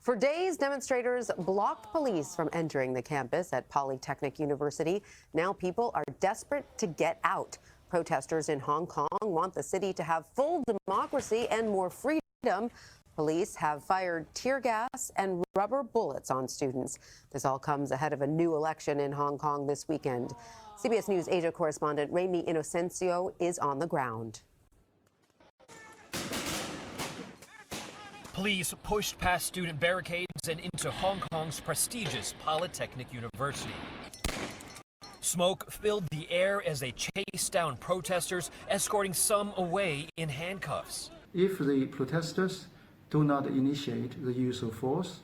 For days, demonstrators blocked police from entering the campus at Polytechnic University. Now people are desperate to get out. Protesters in Hong Kong want the city to have full democracy and more freedom. Police have fired tear gas and rubber bullets on students. This all comes ahead of a new election in Hong Kong this weekend. CBS News Asia correspondent Remy Inocencio is on the ground. Police pushed past student barricades and into Hong Kong's prestigious Polytechnic University. Smoke filled the air as they chased down protesters, escorting some away in handcuffs. If the protesters do not initiate the use of force,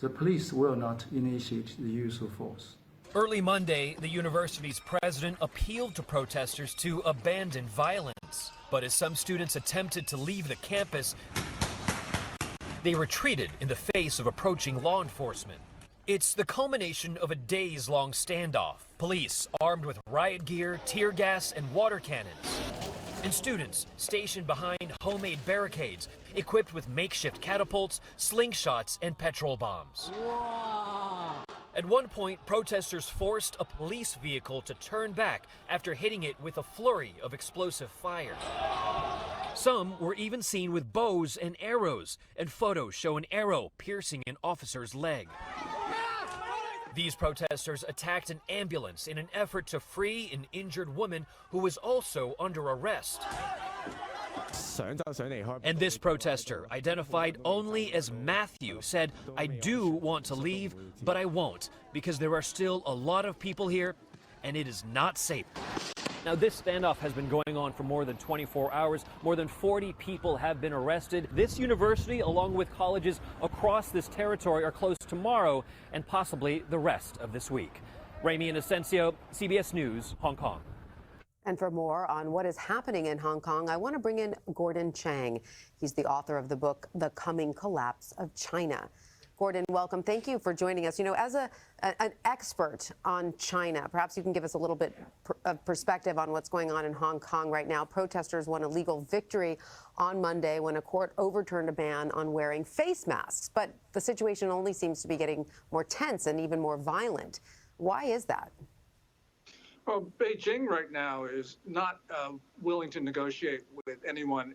the police will not initiate the use of force. Early Monday, the university's president appealed to protesters to abandon violence. But as some students attempted to leave the campus, they retreated in the face of approaching law enforcement. It's the culmination of a days-long standoff. Police armed with riot gear, tear gas, and water cannons. And students stationed behind homemade barricades, equipped with makeshift catapults, slingshots, and petrol bombs. At one point, protesters forced a police vehicle to turn back after hitting it with a flurry of explosive fire. Some were even seen with bows and arrows, and photos show an arrow piercing an officer's leg. These protesters attacked an ambulance in an effort to free an injured woman who was also under arrest. And this protester, identified only as Matthew, said, "I do want to leave, but I won't, because there are still a lot of people here, and it is not safe." Now, this standoff has been going on for more than 24 hours. More than 40 people have been arrested. This university, along with colleges across this territory, are closed tomorrow and possibly the rest of this week. Remy Inocencio, CBS News, Hong Kong. And for more on what is happening in Hong Kong, I want to bring in Gordon Chang. He's the author of the book, The Coming Collapse of China. Gordon, welcome. Thank you for joining us. You know, as an expert on China, perhaps you can give us a little bit of perspective on what's going on in Hong Kong right now. Protesters won a legal victory on Monday when a court overturned a ban on wearing face masks. But the situation only seems to be getting more tense and even more violent. Why is that? Well, Beijing right now is not willing to negotiate with anyone.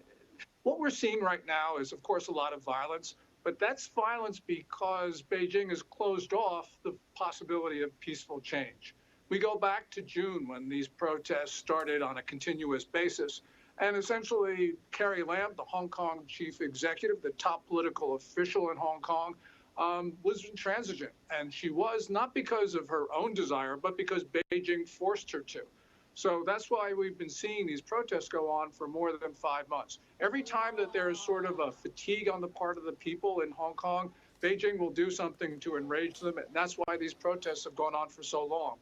What we're seeing right now is, of course, a lot of violence. But that's violence because Beijing has closed off the possibility of peaceful change. We go back to June when these protests started on a continuous basis. And essentially, Carrie Lam, the Hong Kong chief executive, the top political official in Hong Kong, was intransigent. And she was not because of her own desire, but because Beijing forced her to. So that's why we've been seeing these protests go on for more than 5 months. Every time that there is sort of a fatigue on the part of the people in Hong Kong, Beijing will do something to enrage them. And that's why these protests have gone on for so long.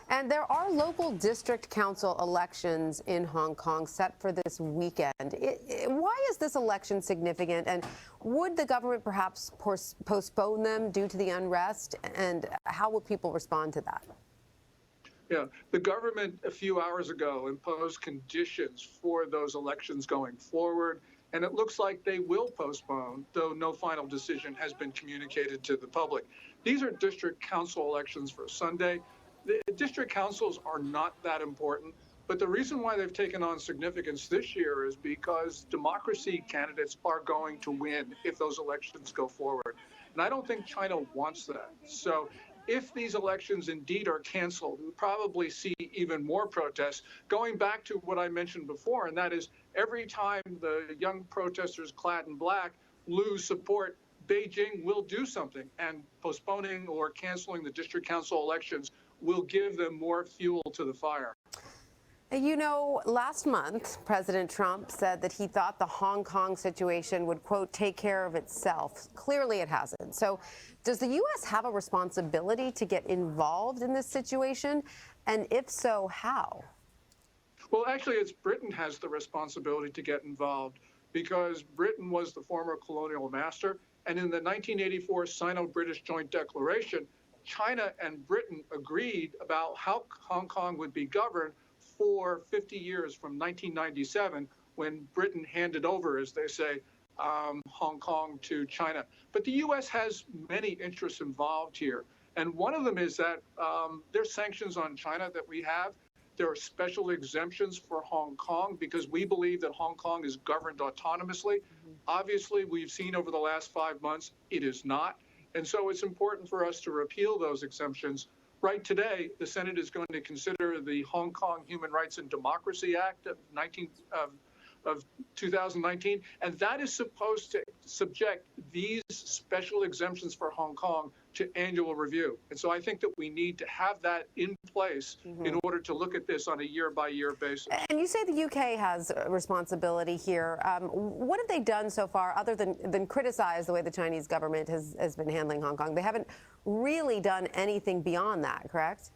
And there are local district council elections in Hong Kong set for this weekend. Why is this election significant? And would the government perhaps postpone them due to the unrest? And how will people respond to that? Yeah, the government a few hours ago imposed conditions for those elections going forward, and it looks like they will postpone, though no final decision has been communicated to the public. These are district council elections for Sunday. The district councils are not that important, but the reason why they've taken on significance this year is because democracy candidates are going to win if those elections go forward. And I don't think China wants that. So if these elections indeed are canceled, we'll probably see even more protests, going back to what I mentioned before, and that is every time the young protesters clad in black lose support, Beijing will do something, and postponing or canceling the district council elections will give them more fuel to the fire. You know, last month, President Trump said that he thought the Hong Kong situation would, quote, take care of itself. Clearly it hasn't. So does the U.S. have a responsibility to get involved in this situation? And if so, how? Well, actually, it's Britain has the responsibility to get involved because Britain was the former colonial master. And in the 1984 Sino-British Joint Declaration, China and Britain agreed about how Hong Kong would be governed for 50 years from 1997, when Britain handed over, as they say, Hong Kong to China. But the U.S. has many interests involved here. And one of them is that there's sanctions on China that we have. There are special exemptions for Hong Kong because we believe that Hong Kong is governed autonomously. Obviously, we've seen over the last 5 months, it is not. And so it's important for us to repeal those exemptions. Right today, the Senate is going to consider the Hong Kong Human Rights and Democracy Act of 2019, and that is supposed to subject these special exemptions for Hong Kong to annual review. And so I think that we need to have that in place in order to look at this on a year-by-year basis. And you say the UK has a responsibility here. What have they done so far other than criticize the way the Chinese government has been handling Hong Kong? They haven't really done anything beyond that, correct?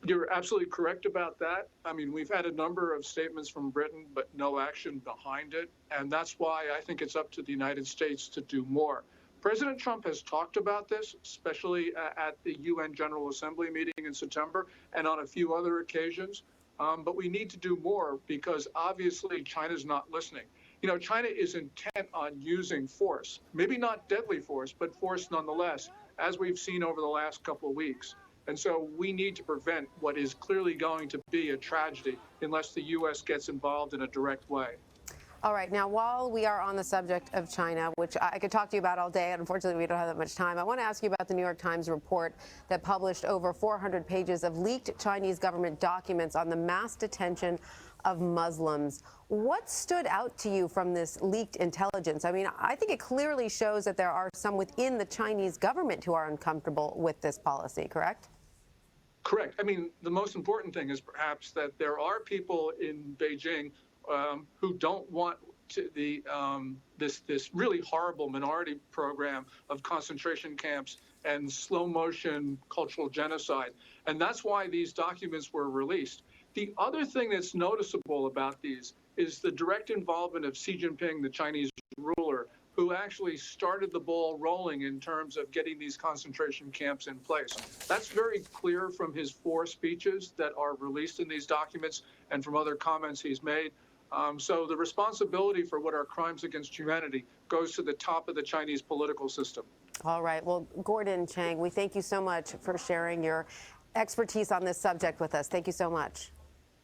You're absolutely correct about that. I mean, we've had a number of statements from Britain, but no action behind it. And that's why I think it's up to the United States to do more. President Trump has talked about this, especially at the UN General Assembly meeting in September and on a few other occasions. But we need to do more because obviously China's not listening. You know, China is intent on using force, maybe not deadly force, but force nonetheless, as we've seen over the last couple of weeks. And so we need to prevent what is clearly going to be a tragedy unless the U.S. gets involved in a direct way. All right. Now, while we are on the subject of China, which I could talk to you about all day, and unfortunately we don't have that much time, I want to ask you about the New York Times report that published over 400 pages of leaked Chinese government documents on the mass detention of Muslims. What stood out to you from this leaked intelligence? I mean, I think it clearly shows that there are some within the Chinese government who are uncomfortable with this policy, correct? Correct. I mean, the most important thing is perhaps that there are people in Beijing who don't want to this really horrible minority program of concentration camps and slow motion cultural genocide. And that's why these documents were released. The other thing that's noticeable about these is the direct involvement of Xi Jinping, the Chinese ruler, who actually started the ball rolling in terms of getting these concentration camps in place. That's very clear from his 4 speeches that are released in these documents and from other comments he's made. So the responsibility for what are crimes against humanity goes to the top of the Chinese political system. All right. Well, Gordon Chang, we thank you so much for sharing your expertise on this subject with us. Thank you so much.